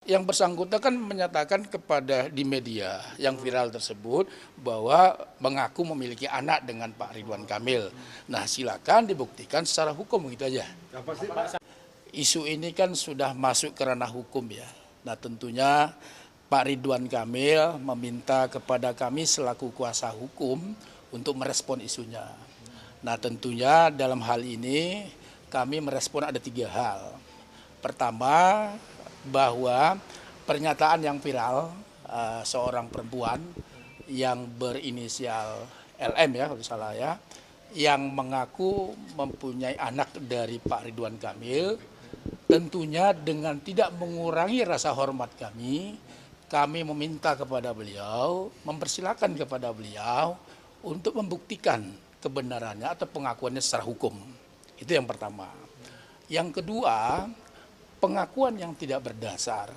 Yang bersangkutan kan menyatakan kepada di media yang viral tersebut bahwa mengaku memiliki anak dengan Pak Ridwan Kamil. Nah, silakan dibuktikan secara hukum gitu aja. Apa sih, Pak? Isu ini kan sudah masuk ke ranah hukum ya. Nah, tentunya Pak Ridwan Kamil meminta kepada kami selaku kuasa hukum untuk merespon isunya. Nah, tentunya dalam hal ini kami merespon ada 3 hal. Pertama, bahwa pernyataan yang viral seorang perempuan yang berinisial LM ya kalau salah ya, yang mengaku mempunyai anak dari Pak Ridwan Kamil, tentunya dengan tidak mengurangi rasa hormat kami meminta kepada beliau, mempersilahkan kepada beliau untuk membuktikan kebenarannya atau pengakuannya secara hukum. Itu yang pertama. Yang kedua, pengakuan yang tidak berdasar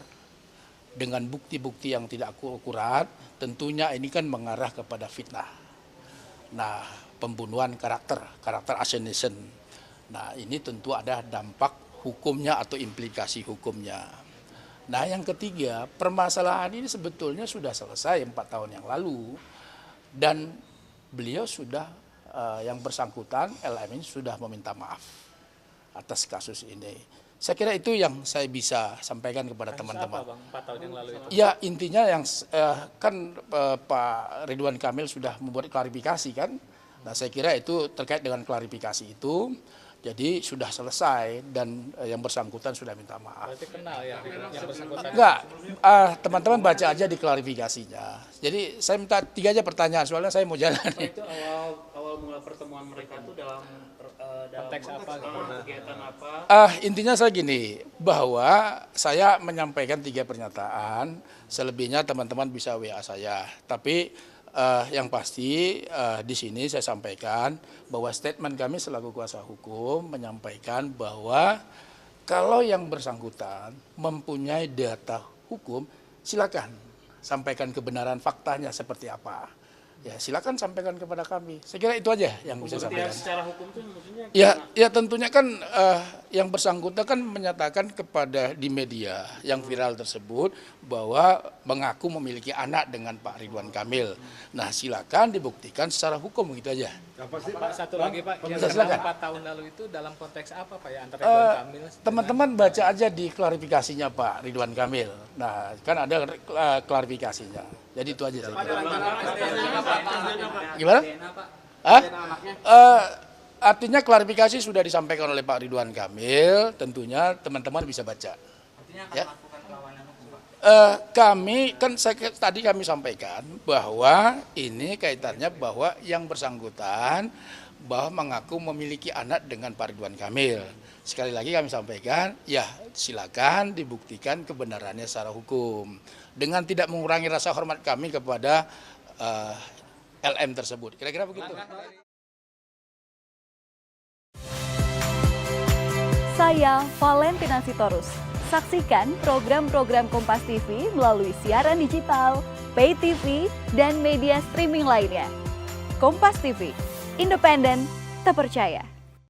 dengan bukti-bukti yang tidak akurat, tentunya ini kan mengarah kepada fitnah. Nah, pembunuhan karakter assassination. Nah, ini tentu ada dampak hukumnya atau implikasi hukumnya. Nah, yang ketiga, permasalahan ini sebetulnya sudah selesai 4 tahun yang lalu dan beliau sudah yang bersangkutan LM ini sudah meminta maaf atas kasus ini. Saya kira itu yang saya bisa sampaikan kepada teman-teman. Apa, Bang, 4 tahun yang lalu itu? Ya, intinya yang kan Pak Ridwan Kamil sudah membuat klarifikasi kan. Nah, saya kira itu terkait dengan klarifikasi itu. Jadi sudah selesai dan yang bersangkutan sudah minta maaf. Berarti kenal ya yang bersangkutan? Enggak, teman-teman baca aja di klarifikasinya. Jadi saya minta 3 aja pertanyaan soalnya saya mau jalan. Itu awal mula pertemuan mereka itu dalam Konteks apa? kegiatan apa? Intinya saya gini, bahwa saya menyampaikan 3 pernyataan, selebihnya teman-teman bisa WA saya. Tapi yang pasti di sini saya sampaikan bahwa statement kami selaku kuasa hukum menyampaikan bahwa kalau yang bersangkutan mempunyai data hukum, silakan sampaikan kebenaran faktanya seperti apa. Ya, silakan sampaikan kepada kami. Saya kira itu aja yang bisa sampaikan. Secara hukum itu maksudnya Ya tentunya kan yang bersangkutan kan menyatakan kepada di media yang viral tersebut bahwa mengaku memiliki anak dengan Pak Ridwan Kamil. Nah, silakan dibuktikan secara hukum gitu aja. Apa sih, Pak, satu lagi Pak, yang Silakan. 4 tahun lalu itu dalam konteks apa Pak ya antara Ridwan Kamil? Teman-teman baca aja di klarifikasinya Pak Ridwan Kamil. Nah, kan ada klarifikasinya. Jadi itu aja saya kira. Gimana? Artinya klarifikasi sudah disampaikan oleh Pak Ridwan Kamil, tentunya teman-teman bisa baca. Ya. Kami kan tadi kami sampaikan bahwa ini kaitannya bahwa yang bersangkutan bahwa mengaku memiliki anak dengan Pak Ridwan Kamil. Sekali lagi kami sampaikan, ya silakan dibuktikan kebenarannya secara hukum dengan tidak mengurangi rasa hormat kami kepada LM tersebut. Kira-kira begitu. Saya Valentina Sitorus. Saksikan program-program Kompas TV melalui siaran digital, pay TV, dan media streaming lainnya. Kompas TV, independen, terpercaya.